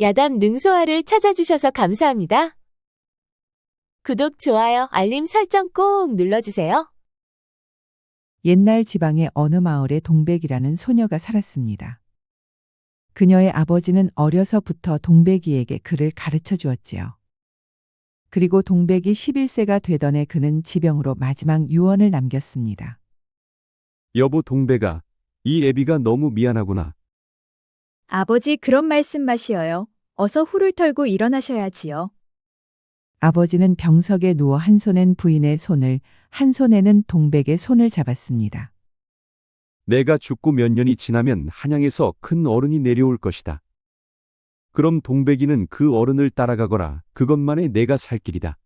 야담 능소화를 찾아주셔서 감사합니다. 구독, 좋아요, 알림 설정 꼭 눌러주세요. 옛날 지방의 어느 마을에 동백이라는 소녀가 살았습니다. 그녀의 아버지는 어려서부터 동백이에게 글을 가르쳐 주었지요. 그리고 동백이 11세가 되던 해 그는 지병으로 마지막 유언을 남겼습니다. 여보 동백아, 이 애비가 너무 미안하구나. 아버지 그런 말씀 마시어요. 어서 후를 털고 일어나셔야지요. 아버지는 병석에 누워 한 손엔 부인의 손을, 한 손에는 동백의 손을 잡았습니다. 내가 죽고 몇 년이 지나면 한양에서 큰 어른이 내려올 것이다. 그럼 동백이는 그 어른을 따라가거라. 그것만에 내가 살 길이다.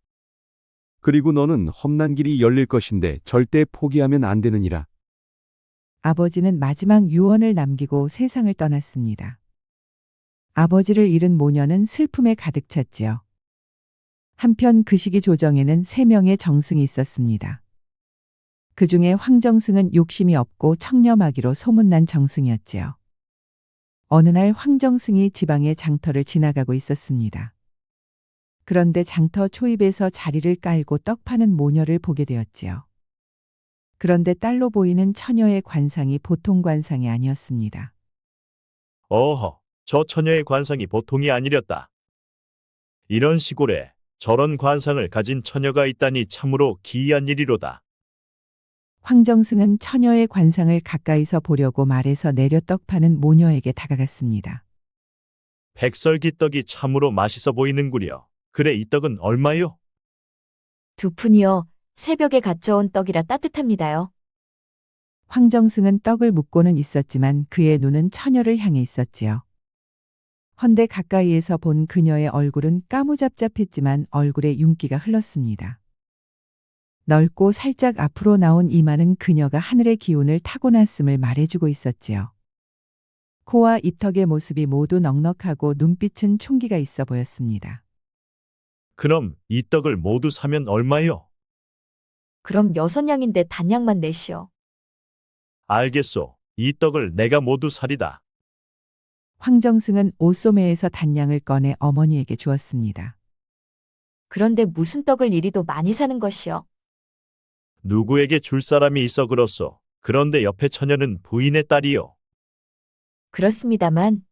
그리고 너는 험난 길이 열릴 것인데 절대 포기하면 안 되느니라. 아버지는 마지막 유언을 남기고 세상을 떠났습니다. 아버지를 잃은 모녀는 슬픔에 가득 찼지요. 한편 그 시기 조정에는 3명의 정승이 있었습니다. 그 중에 황정승은 욕심이 없고 청렴하기로 소문난 정승이었지요. 어느 날 황정승이 지방의 장터를 지나가고 있었습니다. 그런데 장터 초입에서 자리를 깔고 떡 파는 모녀를 보게 되었지요. 그런데 딸로 보이는 처녀의 관상이 보통 관상이 아니었습니다. 어허, 저 처녀의 관상이 보통이 아니렸다. 이런 시골에 저런 관상을 가진 처녀가 있다니 참으로 기이한 일이로다. 황정승은 처녀의 관상을 가까이서 보려고 말에서 내려 떡 파는 모녀에게 다가갔습니다. 백설기떡이 참으로 맛있어 보이는구려. 그래, 이 떡은 얼마요? 2푼이요. 새벽에 가져온 떡이라 따뜻합니다요. 황정승은 떡을 묻고는 있었지만 그의 눈은 처녀를 향해 있었지요. 헌데 가까이에서 본 그녀의 얼굴은 까무잡잡했지만 얼굴에 윤기가 흘렀습니다. 넓고 살짝 앞으로 나온 이마는 그녀가 하늘의 기운을 타고났음을 말해주고 있었지요. 코와 입턱의 모습이 모두 넉넉하고 눈빛은 총기가 있어 보였습니다. 그럼 이 떡을 모두 사면 얼마요? 그럼 6냥인데 단냥만 내시오. 알겠소. 이 떡을 내가 모두 사리다. 황정승은 옷소매에서 단량을 꺼내 어머니에게 주었습니다. 그런데 무슨 떡을 이리도 많이 사는 것이요? 누구에게 줄 사람이 있어 그렇소. 그런데 옆에 처녀는 부인의 딸이요. 그렇습니다만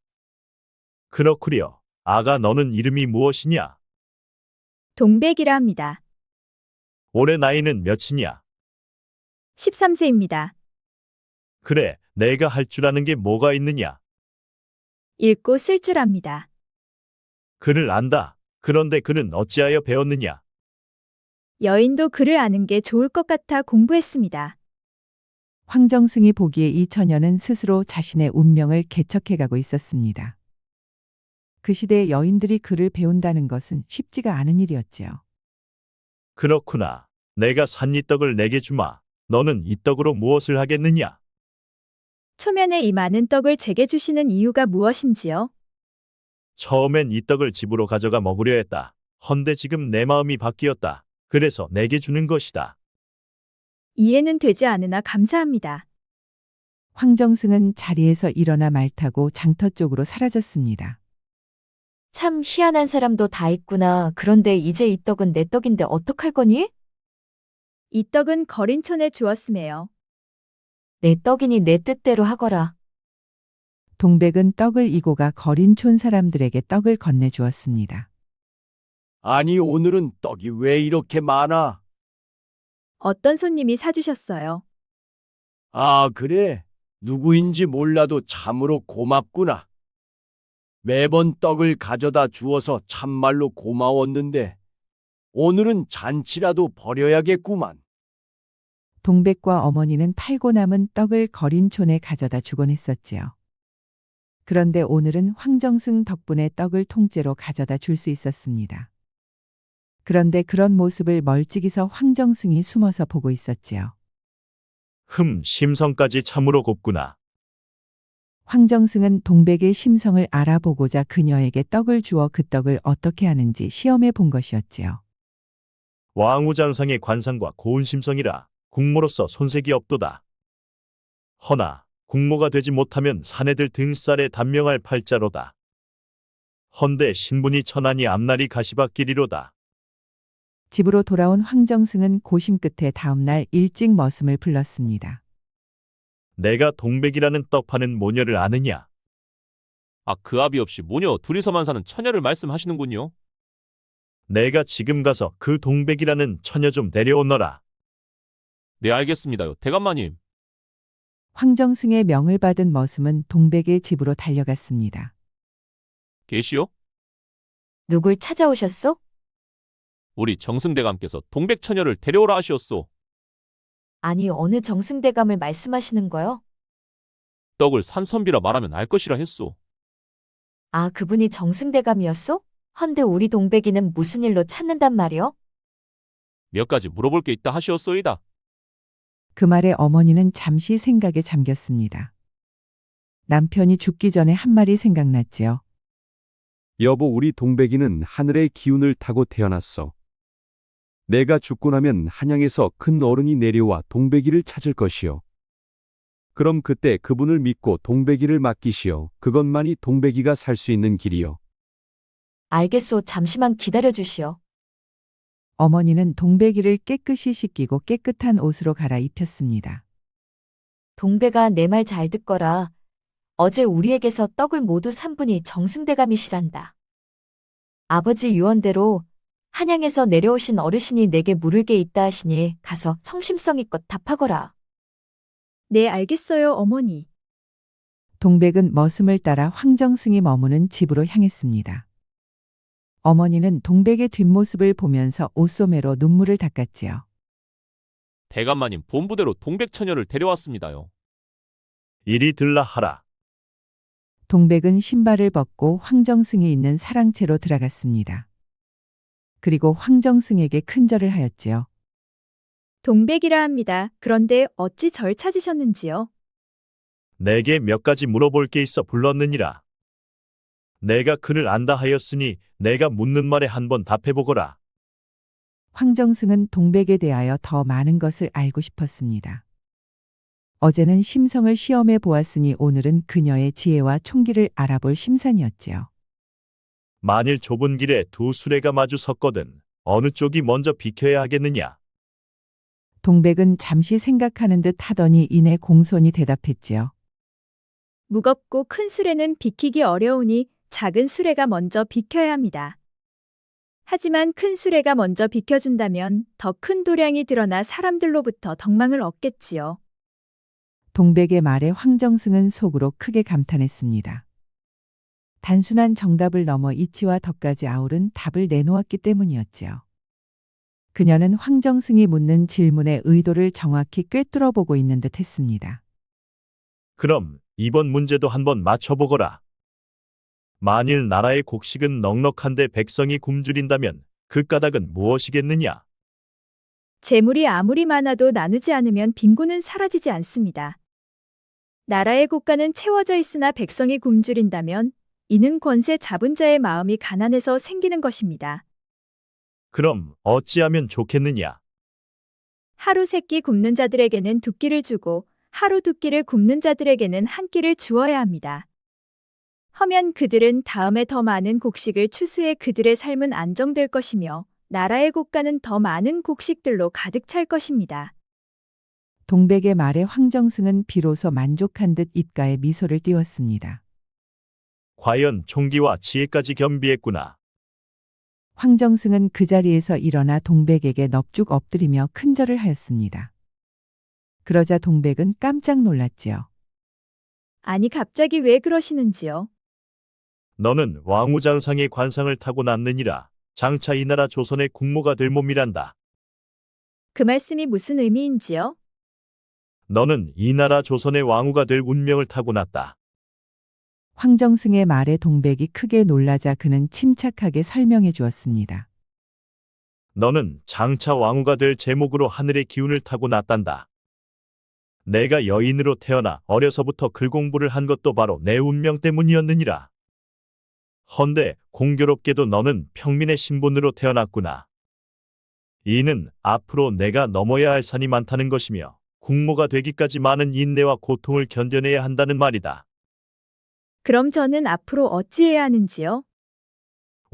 그렇구려. 아가, 너는 이름이 무엇이냐? 동백이라 합니다. 올해 나이는 몇이냐? 13세입니다. 그래, 내가 할 줄 아는 게 뭐가 있느냐? 읽고 쓸 줄 압니다. 글을 안다. 그런데 글은 어찌하여 배웠느냐? 여인도 글을 아는 게 좋을 것 같아 공부했습니다. 황정승이 보기에 이 처녀는 스스로 자신의 운명을 개척해가고 있었습니다. 그 시대의 여인들이 글을 배운다는 것은 쉽지가 않은 일이었지요. 그렇구나. 내가 산 이 떡을 내게 주마. 너는 이 떡으로 무엇을 하겠느냐? 초면에 이 많은 떡을 제게 주시는 이유가 무엇인지요? 처음엔 이 떡을 집으로 가져가 먹으려 했다. 헌데 지금 내 마음이 바뀌었다. 그래서 내게 주는 것이다. 이해는 되지 않으나 감사합니다. 황정승은 자리에서 일어나 말 타고 장터 쪽으로 사라졌습니다. 참 희한한 사람도 다 있구나. 그런데 이제 이 떡은 내 떡인데 어떡할 거니? 이 떡은 거린촌에 주었음에요. 내 떡이니 내 뜻대로 하거라. 동백은 떡을 이고 가 거린촌 사람들에게 떡을 건네주었습니다. 아니, 오늘은 떡이 왜 이렇게 많아? 어떤 손님이 사주셨어요. 아, 그래. 누구인지 몰라도 참으로 고맙구나. 매번 떡을 가져다 주어서 참말로 고마웠는데 오늘은 잔치라도 벌여야겠구만. 동백과 어머니는 팔고 남은 떡을 거린촌에 가져다 주곤 했었지요. 그런데 오늘은 황정승 덕분에 떡을 통째로 가져다 줄 수 있었습니다. 그런데 그런 모습을 멀찍이서 황정승이 숨어서 보고 있었지요. 심성까지 참으로 곱구나. 황정승은 동백의 심성을 알아보고자 그녀에게 떡을 주어 그 떡을 어떻게 하는지 시험해 본 것이었지요. 왕우장상의 관상과 고운 심성이라 국모로서 손색이 없도다. 허나 국모가 되지 못하면 사내들 등살에 단명할 팔자로다. 헌데 신분이 천하니 앞날이 가시밭길이로다. 집으로 돌아온 황정승은 고심 끝에 다음날 일찍 머슴을 불렀습니다. 내가 동백이라는 떡 파는 모녀를 아느냐? 아, 그 아비 없이 모녀 둘이서만 사는 처녀를 말씀하시는군요. 내가 지금 가서 그 동백이라는 처녀 좀 데려오너라. 네, 알겠습니다요. 대감마님. 황정승의 명을 받은 머슴은 동백의 집으로 달려갔습니다. 계시오? 누굴 찾아오셨소? 우리 정승대감께서 동백 처녀를 데려오라 하시었소. 아니, 어느 정승대감을 말씀하시는 거요? 떡을 산선비라 말하면 알 것이라 했소. 아, 그분이 정승대감이었소? 헌데 우리 동백이는 무슨 일로 찾는단 말이요? 몇 가지 물어볼 게 있다 하시었소이다. 그 말에 어머니는 잠시 생각에 잠겼습니다. 남편이 죽기 전에 한 말이 생각났지요. 여보, 우리 동백이는 하늘의 기운을 타고 태어났어. 내가 죽고 나면 한양에서 큰 어른이 내려와 동백이를 찾을 것이요. 그럼 그때 그분을 믿고 동백이를 맡기시오. 그것만이 동백이가 살 수 있는 길이요. 알겠소. 잠시만 기다려 주시오. 어머니는 동백이를 깨끗이 씻기고 깨끗한 옷으로 갈아입혔습니다. 동백아, 내 말 잘 듣거라. 어제 우리에게서 떡을 모두 산 분이 정승대감이시란다. 아버지 유언대로 한양에서 내려오신 어르신이 내게 물을 게 있다 하시니 가서 성심성의껏 답하거라. 네, 알겠어요, 어머니. 동백은 머슴을 따라 황정승이 머무는 집으로 향했습니다. 어머니는 동백의 뒷모습을 보면서 옷소매로 눈물을 닦았지요. 대감마님 본부대로 동백 처녀를 데려왔습니다요. 이리 들라 하라. 동백은 신발을 벗고 황정승이 있는 사랑채로 들어갔습니다. 그리고 황정승에게 큰절을 하였지요. 동백이라 합니다. 그런데 어찌 절 찾으셨는지요? 내게 몇 가지 물어볼 게 있어 불렀느니라. 내가 그를 안다 하였으니 내가 묻는 말에 한번 답해보거라. 황정승은 동백에 대하여 더 많은 것을 알고 싶었습니다. 어제는 심성을 시험해 보았으니 오늘은 그녀의 지혜와 총기를 알아볼 심산이었지요. 만일 좁은 길에 두 수레가 마주 섰거든 어느 쪽이 먼저 비켜야 하겠느냐? 동백은 잠시 생각하는 듯 하더니 이내 공손히 대답했지요. 무겁고 큰 수레는 비키기 어려우니 작은 수레가 먼저 비켜야 합니다. 하지만 큰 수레가 먼저 비켜준다면 더 큰 도량이 드러나 사람들로부터 덕망을 얻겠지요. 동백의 말에 황정승은 속으로 크게 감탄했습니다. 단순한 정답을 넘어 이치와 덕까지 아우른 답을 내놓았기 때문이었지요. 그녀는 황정승이 묻는 질문의 의도를 정확히 꿰뚫어 보고 있는 듯 했습니다. 그럼 이번 문제도 한번 맞춰보거라. 만일 나라의 곡식은 넉넉한데 백성이 굶주린다면 그 까닭은 무엇이겠느냐? 재물이 아무리 많아도 나누지 않으면 빈곤은 사라지지 않습니다. 나라의 국가는 채워져 있으나 백성이 굶주린다면 이는 권세 잡은 자의 마음이 가난해서 생기는 것입니다. 그럼 어찌하면 좋겠느냐? 하루 세 끼 굶는 자들에게는 두 끼를 주고 하루 두 끼를 굶는 자들에게는 한 끼를 주어야 합니다. 허면 그들은 다음에 더 많은 곡식을 추수해 그들의 삶은 안정될 것이며 나라의 국가는 더 많은 곡식들로 가득 찰 것입니다. 동백의 말에 황정승은 비로소 만족한 듯 입가에 미소를 띄웠습니다. 과연 총기와 지혜까지 겸비했구나. 황정승은 그 자리에서 일어나 동백에게 넙죽 엎드리며 큰절을 하였습니다. 그러자 동백은 깜짝 놀랐지요. 아니 갑자기 왜 그러시는지요? 너는 왕우장상의 관상을 타고 났느니라. 장차 이 나라 조선의 국모가 될 몸이란다. 그 말씀이 무슨 의미인지요? 너는 이 나라 조선의 왕후가 될 운명을 타고났다. 황정승의 말에 동백이 크게 놀라자 그는 침착하게 설명해 주었습니다. 너는 장차 왕후가 될 제목으로 하늘의 기운을 타고났단다. 내가 여인으로 태어나 어려서부터 글 공부를 한 것도 바로 내 운명 때문이었느니라. 헌데 공교롭게도 너는 평민의 신분으로 태어났구나. 이는 앞으로 내가 넘어야 할 산이 많다는 것이며 국모가 되기까지 많은 인내와 고통을 견뎌내야 한다는 말이다. 그럼 저는 앞으로 어찌해야 하는지요?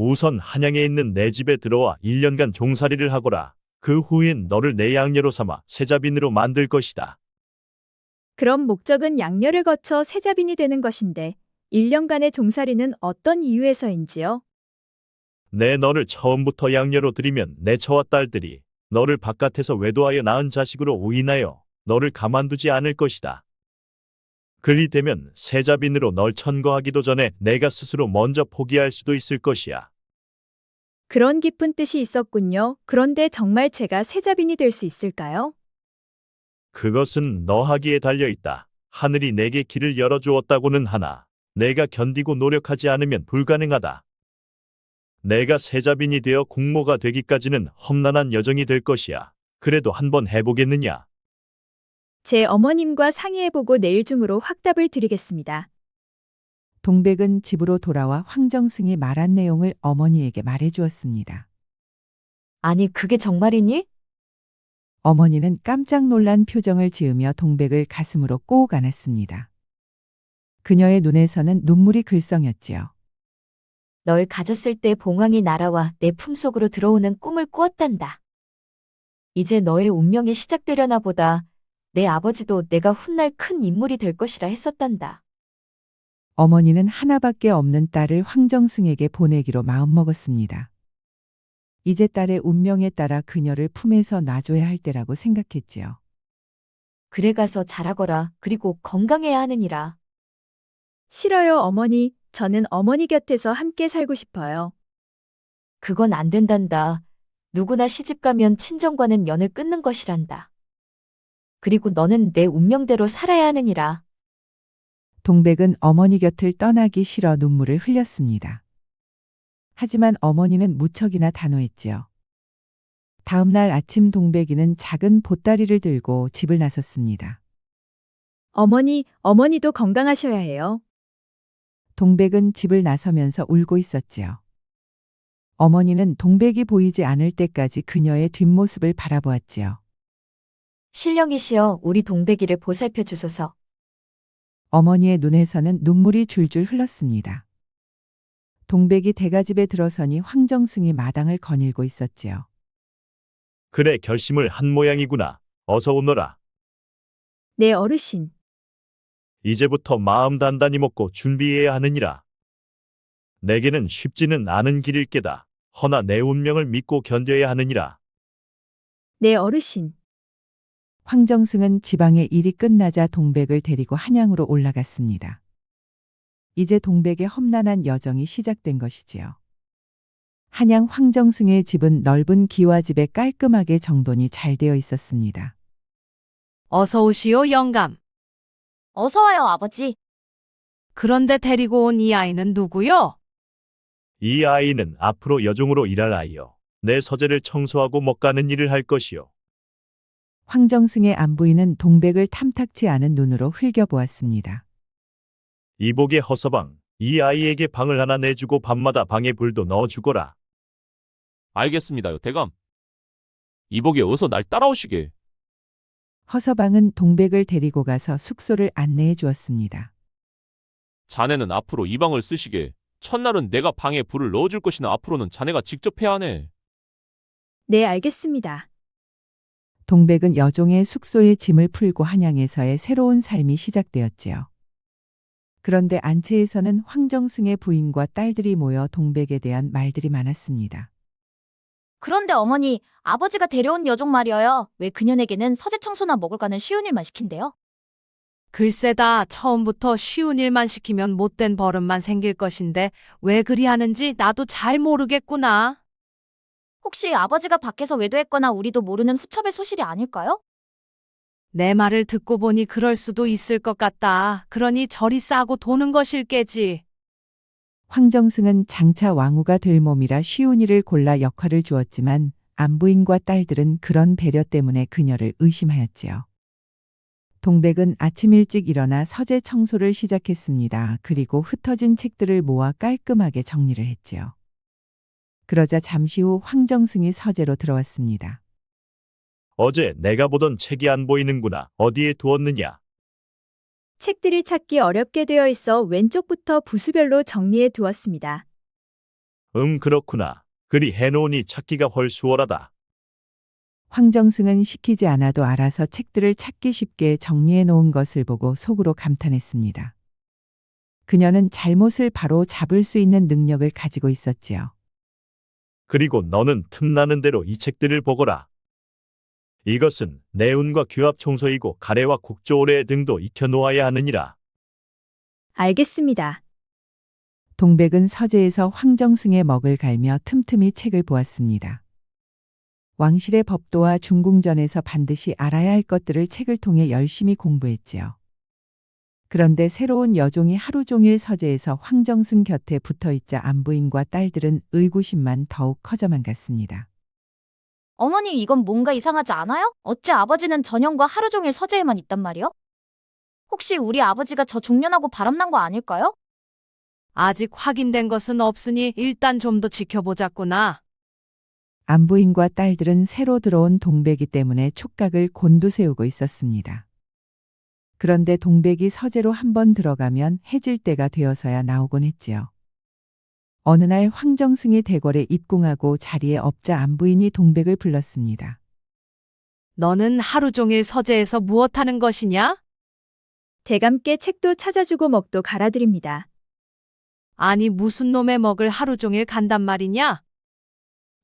우선 한양에 있는 내 집에 들어와 1년간 종살이를 하거라. 그 후엔 너를 내 양녀로 삼아 세자빈으로 만들 것이다. 그럼 목적은 양녀를 거쳐 세자빈이 되는 것인데 1년간의 종살이는 어떤 이유에서인지요? 내 너를 처음부터 양녀로 들이면 내 처와 딸들이 너를 바깥에서 외도하여 낳은 자식으로 오인하여 너를 가만두지 않을 것이다. 그리 되면 세자빈으로 널 천거하기도 전에 내가 스스로 먼저 포기할 수도 있을 것이야. 그런 깊은 뜻이 있었군요. 그런데 정말 제가 세자빈이 될 수 있을까요? 그것은 너 하기에 달려있다. 하늘이 내게 길을 열어주었다고는 하나 내가 견디고 노력하지 않으면 불가능하다. 내가 세자빈이 되어 공모가 되기까지는 험난한 여정이 될 것이야. 그래도 한번 해보겠느냐? 제 어머님과 상의해보고 내일 중으로 확답을 드리겠습니다. 동백은 집으로 돌아와 황정승이 말한 내용을 어머니에게 말해 주었습니다. 아니, 그게 정말이니? 어머니는 깜짝 놀란 표정을 지으며 동백을 가슴으로 꼭 안았습니다. 그녀의 눈에서는 눈물이 글썽였지요. 널 가졌을 때 봉황이 날아와 내 품속으로 들어오는 꿈을 꾸었단다. 이제 너의 운명이 시작되려나 보다. 내 아버지도 내가 훗날 큰 인물이 될 것이라 했었단다. 어머니는 하나밖에 없는 딸을 황정승에게 보내기로 마음먹었습니다. 이제 딸의 운명에 따라 그녀를 품에서 놔줘야 할 때라고 생각했지요. 그래 가서 잘하거라. 그리고 건강해야 하느니라. 싫어요, 어머니. 저는 어머니 곁에서 함께 살고 싶어요. 그건 안 된단다. 누구나 시집가면 친정과는 연을 끊는 것이란다. 그리고 너는 내 운명대로 살아야 하느니라. 동백은 어머니 곁을 떠나기 싫어 눈물을 흘렸습니다. 하지만 어머니는 무척이나 단호했지요. 다음 날 아침 동백이는 작은 보따리를 들고 집을 나섰습니다. 어머니도 건강하셔야 해요. 동백은 집을 나서면서 울고 있었지요. 어머니는 동백이 보이지 않을 때까지 그녀의 뒷모습을 바라보았지요. 신령이시여 우리 동백이를 보살펴 주소서. 어머니의 눈에서는 눈물이 줄줄 흘렀습니다. 동백이 대가집에 들어서니 황정승이 마당을 거닐고 있었지요. 그래 결심을 한 모양이구나. 어서 오너라. 네, 어르신. 이제부터 마음 단단히 먹고 준비해야 하느니라. 내게는 쉽지는 않은 길일 게다. 허나 내 운명을 믿고 견뎌야 하느니라. 네, 어르신. 황정승은 지방의 일이 끝나자 동백을 데리고 한양으로 올라갔습니다. 이제 동백의 험난한 여정이 시작된 것이지요. 한양 황정승의 집은 넓은 기와집에 깔끔하게 정돈이 잘 되어 있었습니다. 어서 오시오, 영감. 어서 와요, 아버지. 그런데 데리고 온 이 아이는 누구요? 이 아이는 앞으로 여종으로 일할 아이요. 내 서재를 청소하고 먹가는 일을 할 것이요. 황정승의 안부인은 동백을 탐탁치 않은 눈으로 흘겨보았습니다. 이복의 허서방, 이 아이에게 방을 하나 내주고 밤마다 방에 불도 넣어주거라. 알겠습니다요, 대감. 이복이 어서 날 따라오시게. 허서방은 동백을 데리고 가서 숙소를 안내해 주었습니다. 자네는 앞으로 이 방을 쓰시게. 첫날은 내가 방에 불을 넣어줄 것이나 앞으로는 자네가 직접 해야 하네. 네, 알겠습니다. 동백은 여종의 숙소에 짐을 풀고 한양에서의 새로운 삶이 시작되었지요. 그런데 안채에서는 황정승의 부인과 딸들이 모여 동백에 대한 말들이 많았습니다. 그런데 어머니, 아버지가 데려온 여종 말이어요. 왜 그년에게는 서재 청소나 먹을 가는 쉬운 일만 시킨대요? 글쎄다, 처음부터 쉬운 일만 시키면 못된 버릇만 생길 것인데 왜 그리 하는지 나도 잘 모르겠구나. 혹시 아버지가 밖에서 외도했거나 우리도 모르는 후첩의 소실이 아닐까요? 내 말을 듣고 보니 그럴 수도 있을 것 같다. 그러니 저리 싸고 도는 것일 게지. 황정승은 장차 왕후가 될 몸이라 쉬운 일을 골라 역할을 주었지만 안부인과 딸들은 그런 배려 때문에 그녀를 의심하였지요. 동백은 아침 일찍 일어나 서재 청소를 시작했습니다. 그리고 흩어진 책들을 모아 깔끔하게 정리를 했지요. 그러자 잠시 후 황정승이 서재로 들어왔습니다. 어제 내가 보던 책이 안 보이는구나. 어디에 두었느냐? 책들이 찾기 어렵게 되어 있어 왼쪽부터 부수별로 정리해 두었습니다. 그렇구나. 그리 해놓으니 찾기가 훨 수월하다. 황정승은 시키지 않아도 알아서 책들을 찾기 쉽게 정리해 놓은 것을 보고 속으로 감탄했습니다. 그녀는 잘못을 바로 잡을 수 있는 능력을 가지고 있었지요. 그리고 너는 틈나는 대로 이 책들을 보거라. 이것은 내운과 규합 총서이고 가래와 국조 오래 등도 익혀 놓아야 하느니라. 알겠습니다. 동백은 서재에서 황정승의 먹을 갈며 틈틈이 책을 보았습니다. 왕실의 법도와 중궁전에서 반드시 알아야 할 것들을 책을 통해 열심히 공부했지요. 그런데 새로운 여종이 하루 종일 서재에서 황정승 곁에 붙어있자 안부인과 딸들은 의구심만 더욱 커져만 갔습니다. 어머니, 이건 뭔가 이상하지 않아요? 어째 아버지는 전현과 하루 종일 서재에만 있단 말이요? 혹시 우리 아버지가 저 종년하고 바람난 거 아닐까요? 아직 확인된 것은 없으니 일단 좀 더 지켜보자꾸나. 안부인과 딸들은 새로 들어온 동백이 때문에 촉각을 곤두세우고 있었습니다. 그런데 동백이 서재로 한번 들어가면 해질 때가 되어서야 나오곤 했지요. 어느 날 황정승이 대궐에 입궁하고 자리에 엎자 안부인이 동백을 불렀습니다. 너는 하루 종일 서재에서 무엇하는 것이냐? 대감께 책도 찾아주고 먹도 갈아드립니다. 아니 무슨 놈의 먹을 하루 종일 간단 말이냐?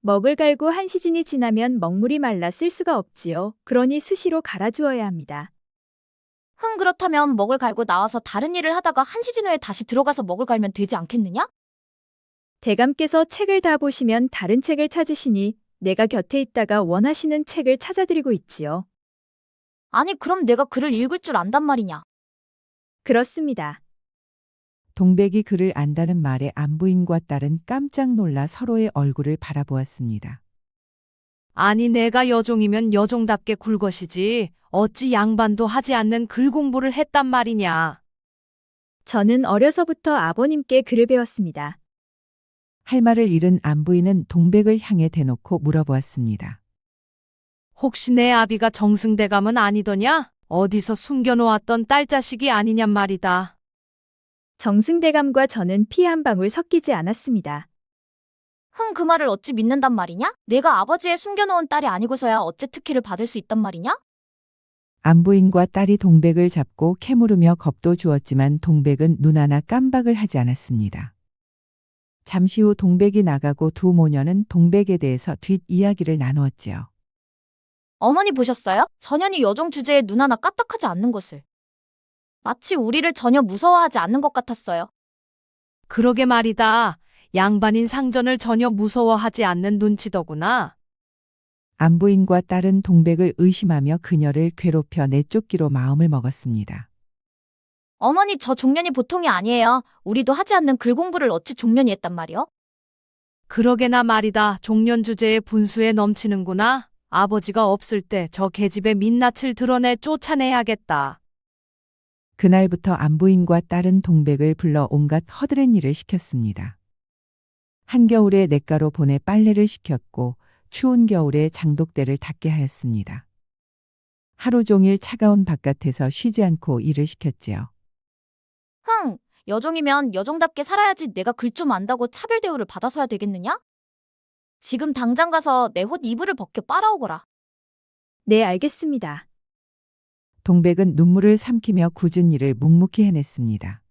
먹을 갈고 한 시즌이 지나면 먹물이 말라 쓸 수가 없지요. 그러니 수시로 갈아주어야 합니다. 그렇다면 먹을 갈고 나와서 다른 일을 하다가 한 시즌 후에 다시 들어가서 먹을 갈면 되지 않겠느냐? 대감께서 책을 다 보시면 다른 책을 찾으시니 내가 곁에 있다가 원하시는 책을 찾아드리고 있지요. 아니, 그럼 내가 글을 읽을 줄 안단 말이냐? 그렇습니다. 동백이 그를 안다는 말에 안부인과 딸은 깜짝 놀라 서로의 얼굴을 바라보았습니다. 아니 내가 여종이면 여종답게 굴 것이지 어찌 양반도 하지 않는 글 공부를 했단 말이냐. 저는 어려서부터 아버님께 글을 배웠습니다. 할 말을 잃은 안부인은 동백을 향해 대놓고 물어보았습니다. 혹시 내 아비가 정승대감은 아니더냐? 어디서 숨겨놓았던 딸자식이 아니냔 말이다. 정승대감과 저는 피 한 방울 섞이지 않았습니다. 그 말을 어찌 믿는단 말이냐? 내가 아버지의 숨겨놓은 딸이 아니고서야 어째 특혜를 받을 수 있단 말이냐? 안부인과 딸이 동백을 잡고 캐물으며 겁도 주었지만 동백은 눈 하나 깜박을 하지 않았습니다. 잠시 후 동백이 나가고 두 모녀는 동백에 대해서 뒷이야기를 나누었지요. 어머니 보셨어요? 전현이 여종 주제에 눈 하나 까딱하지 않는 것을. 마치 우리를 전혀 무서워하지 않는 것 같았어요. 그러게 말이다. 양반인 상전을 전혀 무서워하지 않는 눈치더구나. 안부인과 딸은 동백을 의심하며 그녀를 괴롭혀 내쫓기로 마음을 먹었습니다. 어머니, 저 종년이 보통이 아니에요. 우리도 하지 않는 글 공부를 어찌 종년이 했단 말이요? 그러게나 말이다. 종년 주제에 분수에 넘치는구나. 아버지가 없을 때 저 계집의 민낯을 드러내 쫓아내야겠다. 그날부터 안부인과 딸은 동백을 불러 온갖 허드렛 일을 시켰습니다. 한겨울에 냇가로 보내 빨래를 시켰고 추운 겨울에 장독대를 닦게 하였습니다. 하루 종일 차가운 바깥에서 쉬지 않고 일을 시켰지요. 여종이면 여종답게 살아야지 내가 글 좀 안다고 차별 대우를 받아서야 되겠느냐? 지금 당장 가서 내 옷 이불을 벗겨 빨아오거라. 네, 알겠습니다. 동백은 눈물을 삼키며 굳은 일을 묵묵히 해냈습니다.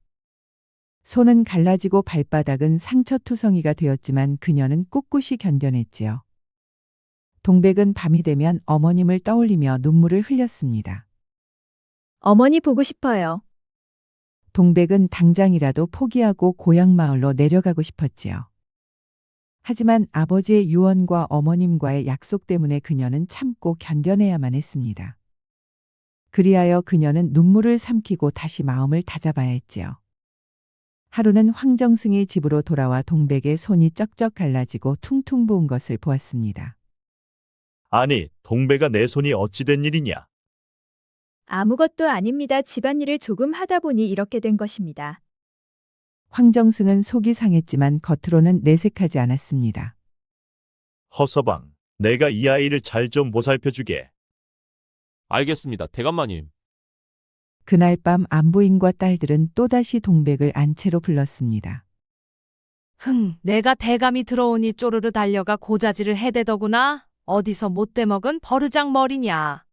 손은 갈라지고 발바닥은 상처투성이가 되었지만 그녀는 꿋꿋이 견뎌냈지요. 동백은 밤이 되면 어머님을 떠올리며 눈물을 흘렸습니다. 어머니 보고 싶어요. 동백은 당장이라도 포기하고 고향 마을로 내려가고 싶었지요. 하지만 아버지의 유언과 어머님과의 약속 때문에 그녀는 참고 견뎌내야만 했습니다. 그리하여 그녀는 눈물을 삼키고 다시 마음을 다잡아야 했지요. 하루는 황정승이 집으로 돌아와 동백의 손이 쩍쩍 갈라지고 퉁퉁 부은 것을 보았습니다. 아니, 동배가 내 손이 어찌 된 일이냐? 아무것도 아닙니다. 집안일을 조금 하다 보니 이렇게 된 것입니다. 황정승은 속이 상했지만 겉으로는 내색하지 않았습니다. 허서방, 내가 이 아이를 잘 좀 보살펴주게. 알겠습니다, 대감마님. 그날 밤 안부인과 딸들은 또다시 동백을 안채로 불렀습니다. 내가 대감이 들어오니 쪼르르 달려가 고자질을 해대더구나. 어디서 못돼 먹은 버르장 머리냐.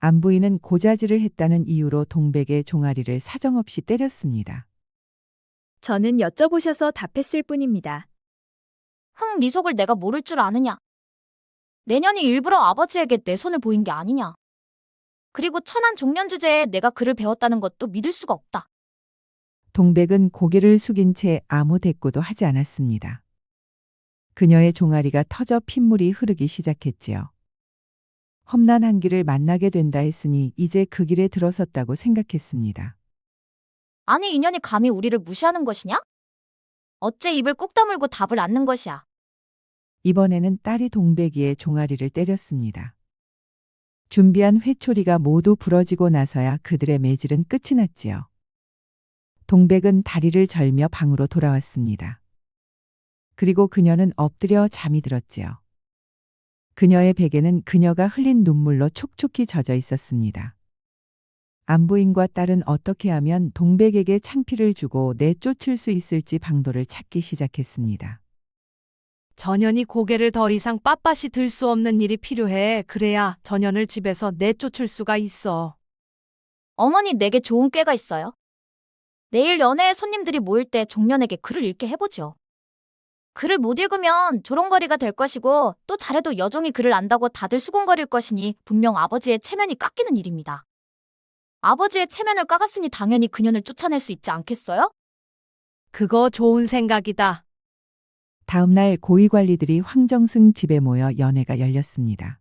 안부인은 고자질을 했다는 이유로 동백의 종아리를 사정없이 때렸습니다. 저는 여쭤보셔서 답했을 뿐입니다. 네 속을 내가 모를 줄 아느냐? 내년이 일부러 아버지에게 내 손을 보인 게 아니냐? 그리고 천한 종년 주제에 내가 글을 배웠다는 것도 믿을 수가 없다. 동백은 고개를 숙인 채 아무 대꾸도 하지 않았습니다. 그녀의 종아리가 터져 핏물이 흐르기 시작했지요. 험난한 길을 만나게 된다 했으니 이제 그 길에 들어섰다고 생각했습니다. 아니 인연이 감히 우리를 무시하는 것이냐? 어째 입을 꾹 다물고 답을 않는 것이야. 이번에는 딸이 동백이의 종아리를 때렸습니다. 준비한 회초리가 모두 부러지고 나서야 그들의 매질은 끝이 났지요. 동백은 다리를 절며 방으로 돌아왔습니다. 그리고 그녀는 엎드려 잠이 들었지요. 그녀의 베개는 그녀가 흘린 눈물로 촉촉히 젖어 있었습니다. 안부인과 딸은 어떻게 하면 동백에게 창피를 주고 내쫓을 수 있을지 방도를 찾기 시작했습니다. 전현이 고개를 더 이상 빳빳이 들 수 없는 일이 필요해. 그래야 전현을 집에서 내쫓을 수가 있어. 어머니 내게 좋은 꾀가 있어요. 내일 연회에 손님들이 모일 때 종년에게 글을 읽게 해보죠. 글을 못 읽으면 조롱거리가 될 것이고 또 잘해도 여종이 글을 안다고 다들 수군거릴 것이니 분명 아버지의 체면이 깎이는 일입니다. 아버지의 체면을 깎았으니 당연히 그년을 쫓아낼 수 있지 않겠어요? 그거 좋은 생각이다. 다음 날 고위관리들이 황정승 집에 모여 연회가 열렸습니다.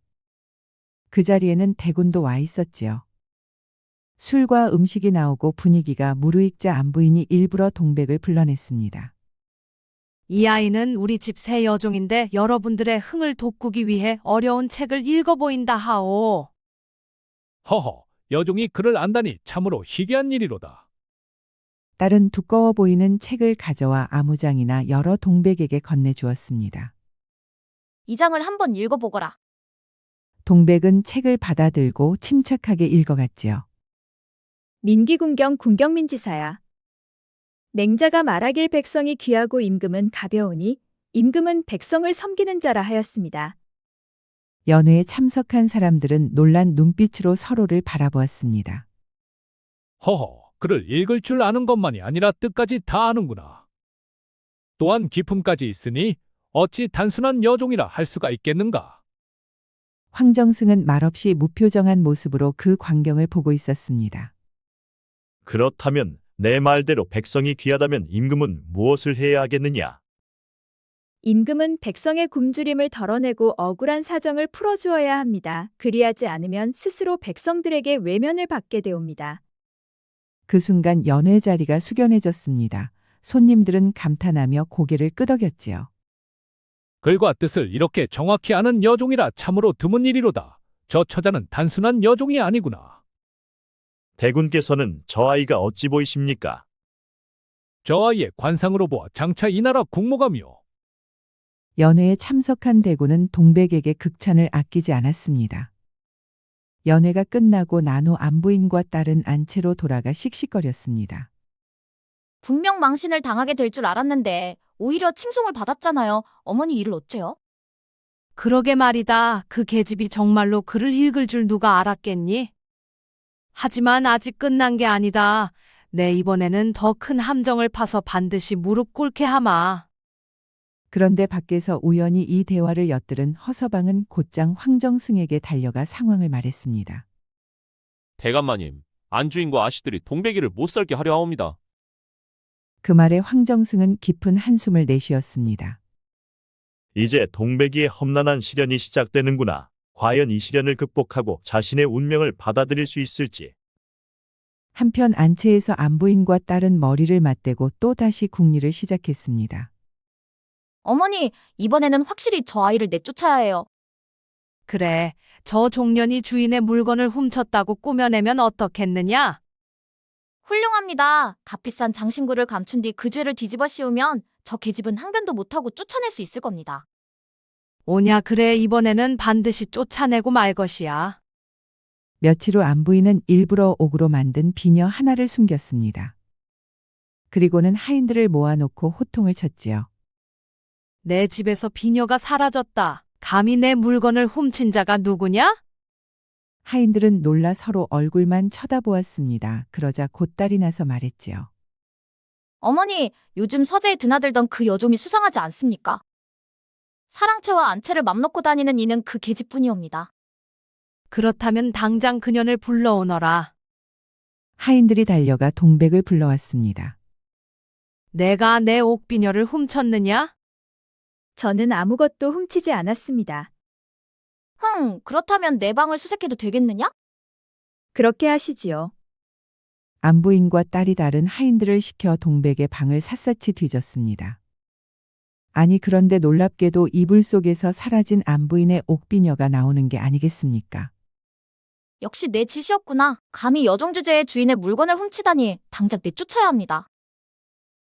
그 자리에는 대군도 와 있었지요. 술과 음식이 나오고 분위기가 무르익자 안부인이 일부러 동백을 불러냈습니다. 이 아이는 우리 집 새 여종인데 여러분들의 흥을 돋구기 위해 어려운 책을 읽어보인다 하오. 허허, 여종이 글을 안다니 참으로 희귀한 일이로다. 딸은 두꺼워 보이는 책을 가져와 아무장이나 여러 동백에게 건네주었습니다. 이 장을 한번 읽어보거라. 동백은 책을 받아들고 침착하게 읽어갔지요. 민기군경 군경민지사야. 맹자가 말하길 백성이 귀하고 임금은 가벼우니 임금은 백성을 섬기는 자라 하였습니다. 연회에 참석한 사람들은 놀란 눈빛으로 서로를 바라보았습니다. 허허, 글을 읽을 줄 아는 것만이 아니라 뜻까지 다 아는구나. 또한 기품까지 있으니 어찌 단순한 여종이라 할 수가 있겠는가? 황정승은 말없이 무표정한 모습으로 그 광경을 보고 있었습니다. 그렇다면 내 말대로 백성이 귀하다면 임금은 무엇을 해야 하겠느냐? 임금은 백성의 굶주림을 덜어내고 억울한 사정을 풀어주어야 합니다. 그리하지 않으면 스스로 백성들에게 외면을 받게 되옵니다. 그 순간 연회 자리가 숙연해졌습니다. 손님들은 감탄하며 고개를 끄덕였지요. 글과 뜻을 이렇게 정확히 아는 여종이라 참으로 드문 일이로다. 저 처자는 단순한 여종이 아니구나. 대군께서는 저 아이가 어찌 보이십니까? 저 아이의 관상으로 보아 장차 이 나라 국무감이요. 연회에 참석한 대군은 동백에게 극찬을 아끼지 않았습니다. 연회가 끝나고 나노 안부인과 딸은 안채로 돌아가 씩씩거렸습니다. 분명 망신을 당하게 될 줄 알았는데 오히려 칭송을 받았잖아요. 어머니 일을 어째요? 그러게 말이다. 그 계집이 정말로 글을 읽을 줄 누가 알았겠니? 하지만 아직 끝난 게 아니다. 내 이번에는 더 큰 함정을 파서 반드시 무릎 꿇게 하마. 그런데 밖에서 우연히 이 대화를 엿들은 허서방은 곧장 황정승에게 달려가 상황을 말했습니다. 대감마님, 안주인과 아씨들이 동백이를 못 살게 하려 하옵니다. 그 말에 황정승은 깊은 한숨을 내쉬었습니다. 이제 동백이의 험난한 시련이 시작되는구나. 과연 이 시련을 극복하고 자신의 운명을 받아들일 수 있을지. 한편 안채에서 안부인과 딸은 머리를 맞대고 또다시 궁리를 시작했습니다. 어머니, 이번에는 확실히 저 아이를 내쫓아야 해요. 그래, 저 종년이 주인의 물건을 훔쳤다고 꾸며내면 어떻겠느냐? 훌륭합니다. 값비싼 장신구를 감춘 뒤 그 죄를 뒤집어 씌우면 저 계집은 항변도 못하고 쫓아낼 수 있을 겁니다. 오냐 그래 이번에는 반드시 쫓아내고 말 것이야. 며칠 후 안부인은 일부러 옥으로 만든 비녀 하나를 숨겼습니다. 그리고는 하인들을 모아놓고 호통을 쳤지요. 내 집에서 비녀가 사라졌다. 감히 내 물건을 훔친 자가 누구냐? 하인들은 놀라 서로 얼굴만 쳐다보았습니다. 그러자 곧달이 나서 말했지요. 어머니, 요즘 서재에 드나들던 그 여종이 수상하지 않습니까? 사랑채와 안채를 맘 놓고 다니는 이는 그 계집뿐이옵니다. 그렇다면 당장 그년을 불러오너라. 하인들이 달려가 동백을 불러왔습니다. 내가 내 옥비녀를 훔쳤느냐? 저는 아무것도 훔치지 않았습니다. 그렇다면 내 방을 수색해도 되겠느냐? 그렇게 하시지요. 안부인과 딸이 다른 하인들을 시켜 동백의 방을 샅샅이 뒤졌습니다. 아니 그런데 놀랍게도 이불 속에서 사라진 안부인의 옥비녀가 나오는 게 아니겠습니까? 역시 내 짓이었구나. 감히 여종 주제의 주인의 물건을 훔치다니 당장 내쫓아야 합니다.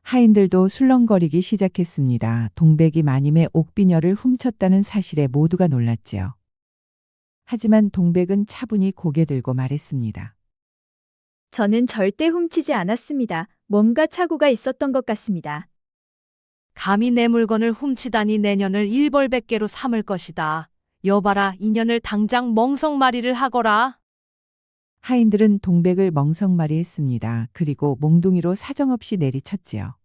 하인들도 술렁거리기 시작했습니다. 동백이 마님의 옥비녀를 훔쳤다는 사실에 모두가 놀랐지요. 하지만 동백은 차분히 고개 들고 말했습니다. 저는 절대 훔치지 않았습니다. 뭔가 착오가 있었던 것 같습니다. 감히 내 물건을 훔치다니 내년을 일벌백계로 삼을 것이다. 여봐라, 이년을 당장 멍석마리를 하거라. 하인들은 동백을 멍석마리했습니다. 그리고 몽둥이로 사정없이 내리쳤지요.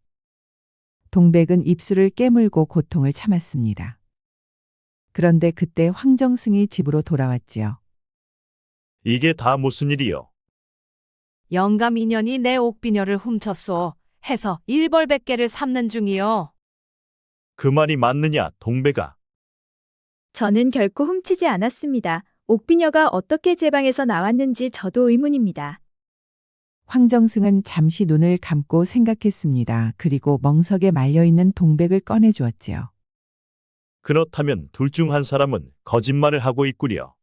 동백은 입술을 깨물고 고통을 참았습니다. 그런데 그때 황정승이 집으로 돌아왔지요. 이게 다 무슨 일이요? 영감 이년이 내 옥비녀를 훔쳤소. 해서 일벌백계를 삼는 중이요. 그 말이 맞느냐, 동백아? 저는 결코 훔치지 않았습니다. 옥비녀가 어떻게 제 방에서 나왔는지 저도 의문입니다. 황정승은 잠시 눈을 감고 생각했습니다. 그리고 멍석에 말려있는 동백을 꺼내주었지요. 그렇다면 둘 중 한 사람은 거짓말을 하고 있구려.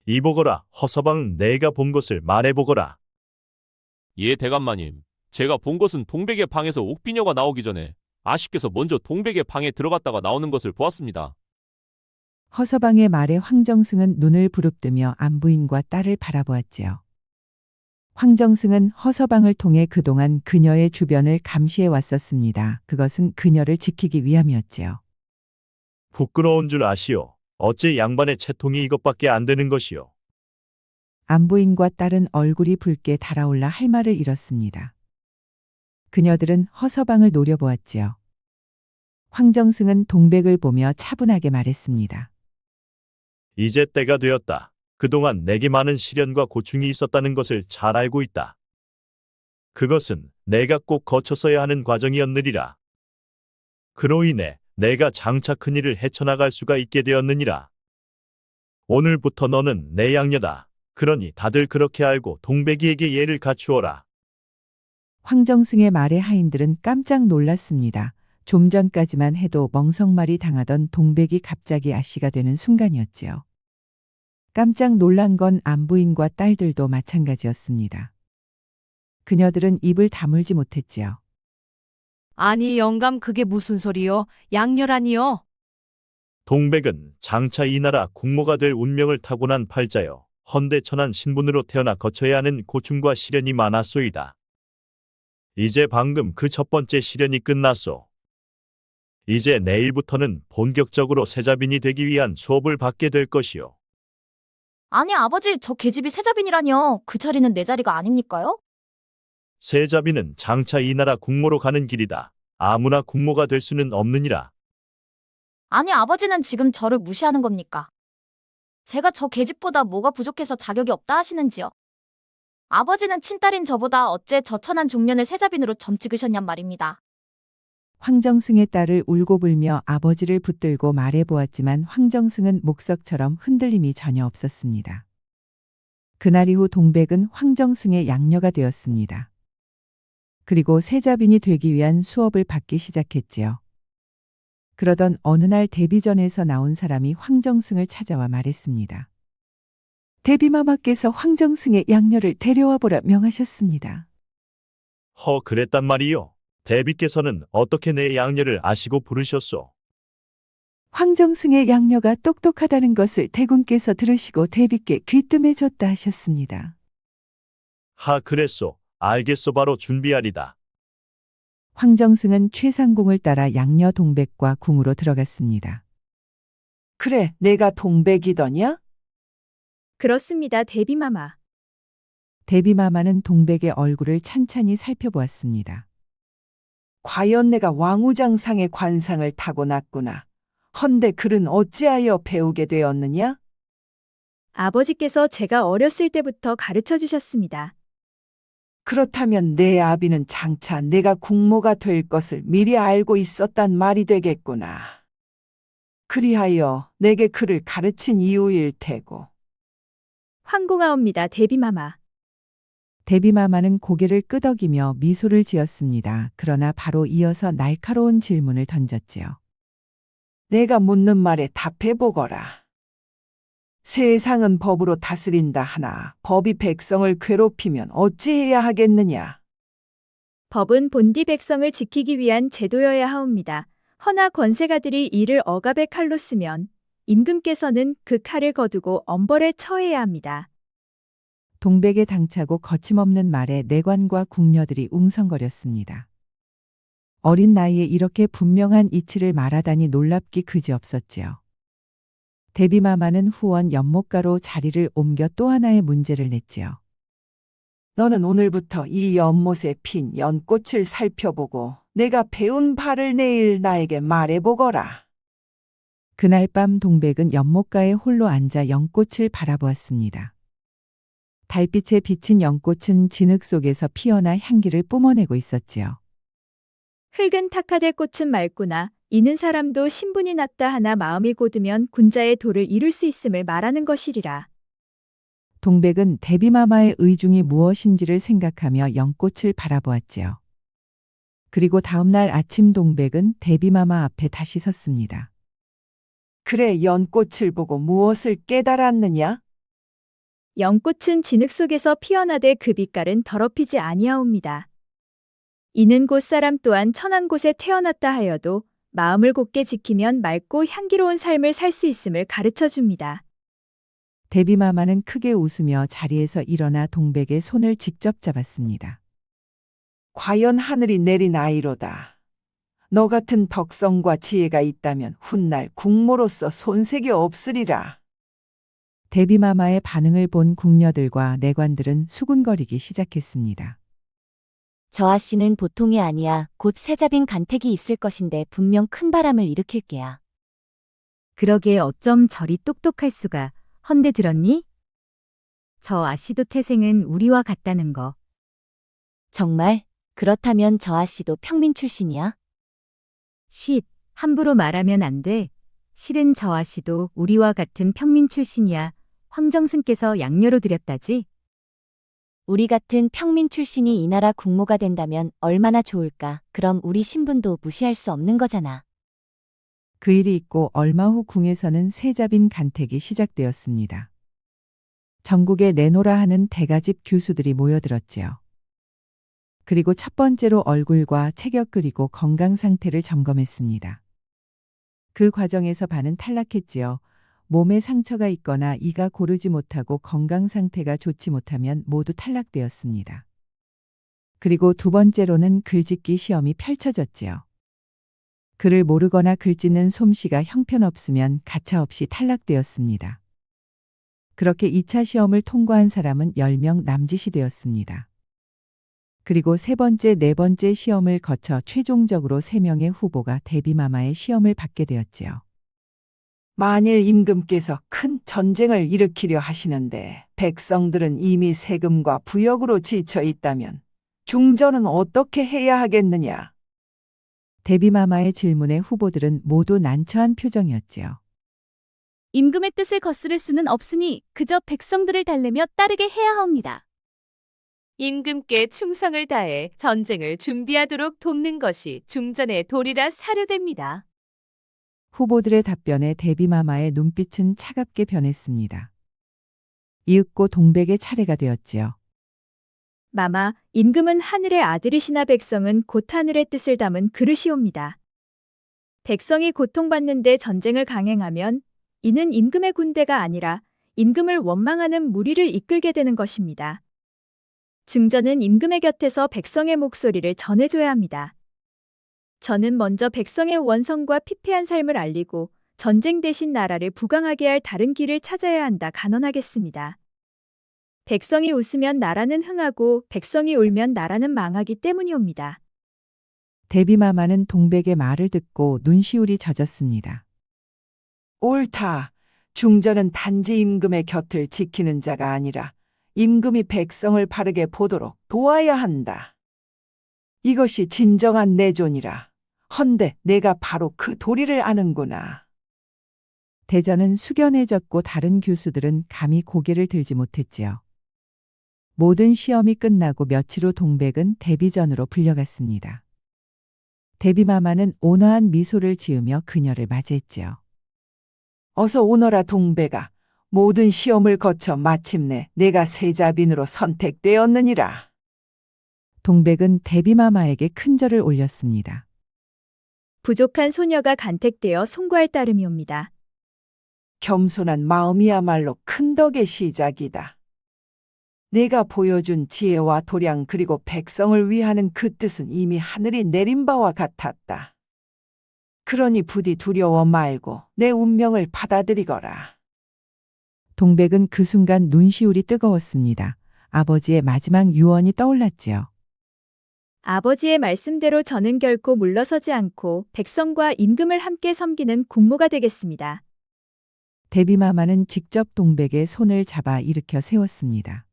이보거라, 허서방 내가 본 것을 말해보거라. 예, 대감마님. 제가 본 것은 동백의 방에서 옥비녀가 나오기 전에 아씨께서 먼저 동백의 방에 들어갔다가 나오는 것을 보았습니다. 허서방의 말에 황정승은 눈을 부릅뜨며 안부인과 딸을 바라보았지요. 황정승은 허서방을 통해 그동안 그녀의 주변을 감시해 왔었습니다. 그것은 그녀를 지키기 위함이었지요. 부끄러운 줄 아시오. 어째 양반의 채통이 이것밖에 안 되는 것이오. 안부인과 딸은 얼굴이 붉게 달아올라 할 말을 잃었습니다. 그녀들은 허서방을 노려보았지요. 황정승은 동백을 보며 차분하게 말했습니다. 이제 때가 되었다. 그동안 내게 많은 시련과 고충이 있었다는 것을 잘 알고 있다. 그것은 내가 꼭 거쳤어야 하는 과정이었느리라. 그로 인해 내가 장차 큰일을 헤쳐나갈 수가 있게 되었느니라. 오늘부터 너는 내 양녀다. 그러니 다들 그렇게 알고 동백이에게 예를 갖추어라. 황정승의 말에 하인들은 깜짝 놀랐습니다. 좀 전까지만 해도 멍석말이 당하던 동백이 갑자기 아씨가 되는 순간이었지요. 깜짝 놀란 건 안부인과 딸들도 마찬가지였습니다. 그녀들은 입을 다물지 못했지요. 아니 영감 그게 무슨 소리요? 양녀라니요? 동백은 장차 이 나라 국모가 될 운명을 타고난 팔자여 헌대천한 신분으로 태어나 거쳐야 하는 고충과 시련이 많았소이다. 이제 방금 그 첫 번째 시련이 끝났소. 이제 내일부터는 본격적으로 세자빈이 되기 위한 수업을 받게 될 것이요. 아니 아버지, 저 계집이 세자빈이라뇨. 그 자리는 내 자리가 아닙니까요? 세자빈은 장차 이 나라 국모로 가는 길이다. 아무나 국모가 될 수는 없느니라. 아니 아버지는 지금 저를 무시하는 겁니까? 제가 저 계집보다 뭐가 부족해서 자격이 없다 하시는지요? 아버지는 친딸인 저보다 어째 저 천한 종년을 세자빈으로 점 찍으셨냔 말입니다. 황정승의 딸을 울고불며 아버지를 붙들고 말해보았지만 황정승은 목석처럼 흔들림이 전혀 없었습니다. 그날 이후 동백은 황정승의 양녀가 되었습니다. 그리고 세자빈이 되기 위한 수업을 받기 시작했지요. 그러던 어느 날 데비전에서 나온 사람이 황정승을 찾아와 말했습니다. 데비마마께서 황정승의 양녀를 데려와 보라 명하셨습니다. 그랬단 말이요. 대비께서는 어떻게 내 양녀를 아시고 부르셨소? 황정승의 양녀가 똑똑하다는 것을 대군께서 들으시고 대비께 귀뜸해줬다 하셨습니다. 그랬소. 알겠소. 바로 준비하리다. 황정승은 최상궁을 따라 양녀 동백과 궁으로 들어갔습니다. 그래, 내가 동백이더냐? 그렇습니다, 대비마마. 대비마마는 동백의 얼굴을 찬찬히 살펴보았습니다. 과연 내가 왕우장상의 관상을 타고났구나. 헌데 글은 어찌하여 배우게 되었느냐? 아버지께서 제가 어렸을 때부터 가르쳐 주셨습니다. 그렇다면 내 아비는 장차 내가 국모가 될 것을 미리 알고 있었단 말이 되겠구나. 그리하여 내게 글을 가르친 이유일 테고. 황공하옵니다, 대비마마. 대비마마는 고개를 끄덕이며 미소를 지었습니다. 그러나 바로 이어서 날카로운 질문을 던졌지요. 내가 묻는 말에 답해보거라. 세상은 법으로 다스린다 하나 법이 백성을 괴롭히면 어찌해야 하겠느냐? 법은 본디 백성을 지키기 위한 제도여야 하옵니다. 허나 권세가들이 이를 억압의 칼로 쓰면 임금께서는 그 칼을 거두고 엄벌에 처해야 합니다. 동백에 당차고 거침없는 말에 내관과 궁녀들이 웅성거렸습니다. 어린 나이에 이렇게 분명한 이치를 말하다니 놀랍기 그지없었지요. 대비마마는 후원 연못가로 자리를 옮겨 또 하나의 문제를 냈지요. 너는 오늘부터 이 연못에 핀 연꽃을 살펴보고 내가 배운 바를 내일 나에게 말해보거라. 그날 밤 동백은 연못가에 홀로 앉아 연꽃을 바라보았습니다. 달빛에 비친 연꽃은 진흙 속에서 피어나 향기를 뿜어내고 있었지요. 흙은 탁하되 꽃은 맑구나. 이는 사람도 신분이 낮다 하나 마음이 곧으면 군자의 도를 이룰 수 있음을 말하는 것이리라. 동백은 대비마마의 의중이 무엇인지를 생각하며 연꽃을 바라보았지요. 그리고 다음날 아침 동백은 대비마마 앞에 다시 섰습니다. 그래, 연꽃을 보고 무엇을 깨달았느냐? 연꽃은 진흙 속에서 피어나되 그 빛깔은 더럽히지 아니하옵니다. 이는 곧 사람 또한 천한 곳에 태어났다 하여도 마음을 곧게 지키면 맑고 향기로운 삶을 살 수 있음을 가르쳐 줍니다. 대비마마는 크게 웃으며 자리에서 일어나 동백의 손을 직접 잡았습니다. 과연 하늘이 내린 아이로다. 너 같은 덕성과 지혜가 있다면 훗날 국모로서 손색이 없으리라. 대비마마의 반응을 본 궁녀들과 내관들은 수군거리기 시작했습니다. 저 아씨는 보통이 아니야. 곧 세자빈 간택이 있을 것인데 분명 큰 바람을 일으킬 게야. 그러게 어쩜 저리 똑똑할 수가. 헌데 들었니? 저 아씨도 태생은 우리와 같다는 거. 정말? 그렇다면 저 아씨도 평민 출신이야? 쉿, 함부로 말하면 안 돼. 실은 저 아씨도 우리와 같은 평민 출신이야. 황정승께서 양녀로 들였다지? 우리 같은 평민 출신이 이 나라 국모가 된다면 얼마나 좋을까. 그럼 우리 신분도 무시할 수 없는 거잖아. 그 일이 있고 얼마 후 궁에서는 세자빈 간택이 시작되었습니다. 전국에 내노라 하는 대가집 교수들이 모여들었지요. 그리고 첫 번째로 얼굴과 체격 그리고 건강 상태를 점검했습니다. 그 과정에서 반은 탈락했지요. 몸에 상처가 있거나 이가 고르지 못하고 건강 상태가 좋지 못하면 모두 탈락되었습니다. 그리고 두 번째로는 글짓기 시험이 펼쳐졌지요. 글을 모르거나 글짓는 솜씨가 형편없으면 가차없이 탈락되었습니다. 그렇게 2차 시험을 통과한 사람은 10명 남짓이 되었습니다. 그리고 세 번째, 네 번째 시험을 거쳐 최종적으로 3명의 후보가 대비마마의 시험을 받게 되었지요. 만일 임금께서 큰 전쟁을 일으키려 하시는데 백성들은 이미 세금과 부역으로 지쳐 있다면 중전은 어떻게 해야 하겠느냐? 대비마마의 질문에 후보들은 모두 난처한 표정이었지요. 임금의 뜻을 거스를 수는 없으니 그저 백성들을 달래며 따르게 해야 하옵니다. 임금께 충성을 다해 전쟁을 준비하도록 돕는 것이 중전의 도리라 사료됩니다. 후보들의 답변에 대비마마의 눈빛은 차갑게 변했습니다. 이윽고 동백의 차례가 되었지요. 마마, 임금은 하늘의 아들이시나 백성은 곧 하늘의 뜻을 담은 그릇이옵니다. 백성이 고통받는데 전쟁을 강행하면 이는 임금의 군대가 아니라 임금을 원망하는 무리를 이끌게 되는 것입니다. 중전은 임금의 곁에서 백성의 목소리를 전해줘야 합니다. 저는 먼저 백성의 원성과 피폐한 삶을 알리고 전쟁 대신 나라를 부강하게 할 다른 길을 찾아야 한다 간언하겠습니다. 백성이 웃으면 나라는 흥하고 백성이 울면 나라는 망하기 때문이옵니다. 대비마마는 동백의 말을 듣고 눈시울이 젖었습니다. 옳다. 중전은 단지 임금의 곁을 지키는 자가 아니라 임금이 백성을 바르게 보도록 도와야 한다. 이것이 진정한 내존이라. 헌데 내가 바로 그 도리를 아는구나. 대전은 숙연해졌고 다른 교수들은 감히 고개를 들지 못했지요. 모든 시험이 끝나고 며칠 후 동백은 데비전으로 불려갔습니다. 데비마마는 온화한 미소를 지으며 그녀를 맞이했지요. 어서 오너라 동백아. 모든 시험을 거쳐 마침내 내가 세자빈으로 선택되었느니라. 동백은 데비마마에게 큰 절을 올렸습니다. 부족한 소녀가 간택되어 송구할 따름이옵니다. 겸손한 마음이야말로 큰 덕의 시작이다. 내가 보여준 지혜와 도량 그리고 백성을 위하는 그 뜻은 이미 하늘이 내린 바와 같았다. 그러니 부디 두려워 말고 내 운명을 받아들이거라. 동백은 그 순간 눈시울이 뜨거웠습니다. 아버지의 마지막 유언이 떠올랐지요. 아버지의 말씀대로 저는 결코 물러서지 않고 백성과 임금을 함께 섬기는 공모가 되겠습니다. 데비마마는 직접 동백의 손을 잡아 일으켜 세웠습니다.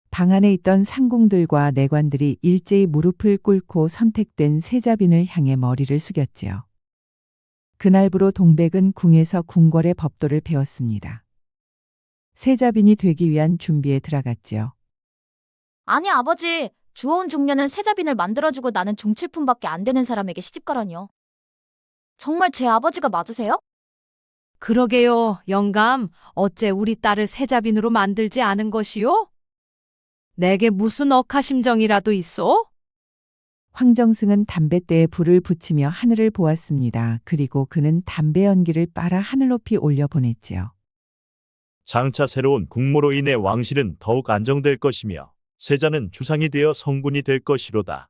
방 안에 있던 상궁들과 내관들이 일제히 무릎을 꿇고 선택된 세자빈을 향해 머리를 숙였지요. 그날부로 동백은 궁에서 궁궐의 법도를 배웠습니다. 세자빈이 되기 위한 준비에 들어갔지요. 아니 아버지, 주워온 종려는 세자빈을 만들어주고 나는 종칠품밖에 안 되는 사람에게 시집가라니요. 정말 제 아버지가 맞으세요? 그러게요, 영감. 어째 우리 딸을 세자빈으로 만들지 않은 것이요? 내게 무슨 억하심정이라도 있어? 황정승은 담뱃대에 불을 붙이며 하늘을 보았습니다. 그리고 그는 담배 연기를 빨아 하늘 높이 올려보냈지요. 장차 새로운 국모로 인해 왕실은 더욱 안정될 것이며 세자는 주상이 되어 성군이 될 것이로다.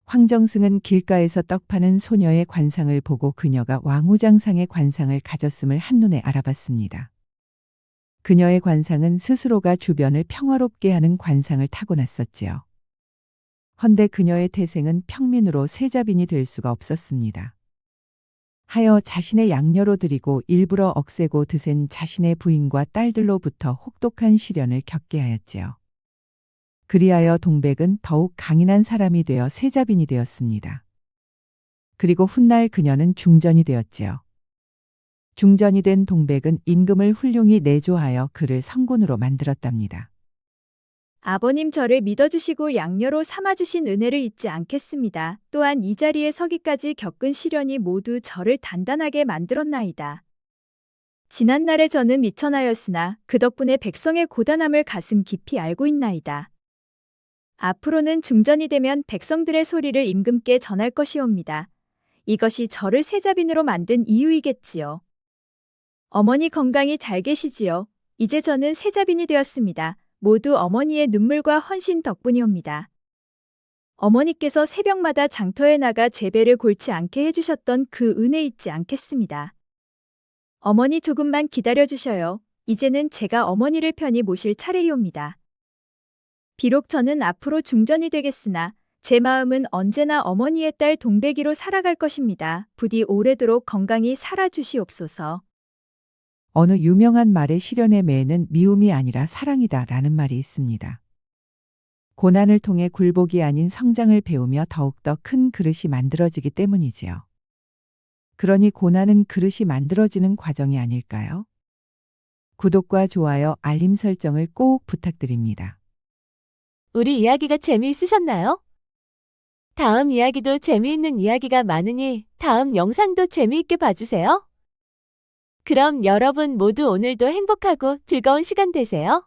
황정승은 길가에서 떡 파는 소녀의 관상을 보고 그녀가 왕후장상의 관상을 가졌음을 한눈에 알아봤습니다. 그녀의 관상은 스스로가 주변을 평화롭게 하는 관상을 타고났었지요. 헌데 그녀의 태생은 평민으로 세자빈이 될 수가 없었습니다. 하여 자신의 양녀로 들이고 일부러 억세고 드센 자신의 부인과 딸들로부터 혹독한 시련을 겪게 하였지요. 그리하여 동백은 더욱 강인한 사람이 되어 세자빈이 되었습니다. 그리고 훗날 그녀는 중전이 되었지요. 중전이 된 동백은 임금을 훌륭히 내조하여 그를 성군으로 만들었답니다. 아버님 저를 믿어주시고 양녀로 삼아주신 은혜를 잊지 않겠습니다. 또한 이 자리에 서기까지 겪은 시련이 모두 저를 단단하게 만들었나이다. 지난날에 저는 미천하였으나 그 덕분에 백성의 고단함을 가슴 깊이 알고 있나이다. 앞으로는 중전이 되면 백성들의 소리를 임금께 전할 것이옵니다. 이것이 저를 세자빈으로 만든 이유이겠지요. 어머니 건강히 잘 계시지요? 이제 저는 세자빈이 되었습니다. 모두 어머니의 눈물과 헌신 덕분이옵니다. 어머니께서 새벽마다 장터에 나가 제배를 골치 않게 해주셨던 그 은혜 잊지 않겠습니다. 어머니 조금만 기다려주셔요. 이제는 제가 어머니를 편히 모실 차례이옵니다. 비록 저는 앞으로 중전이 되겠으나 제 마음은 언제나 어머니의 딸 동백이로 살아갈 것입니다. 부디 오래도록 건강히 살아주시옵소서. 어느 유명한 말의 실현의 매는 미움이 아니라 사랑이다라는 말이 있습니다. 고난을 통해 굴복이 아닌 성장을 배우며 더욱더 큰 그릇이 만들어지기 때문이지요. 그러니 고난은 그릇이 만들어지는 과정이 아닐까요? 구독과 좋아요, 알림 설정을 꼭 부탁드립니다. 우리 이야기가 재미있으셨나요? 다음 이야기도 재미있는 이야기가 많으니 다음 영상도 재미있게 봐주세요. 그럼 여러분 모두 오늘도 행복하고 즐거운 시간 되세요.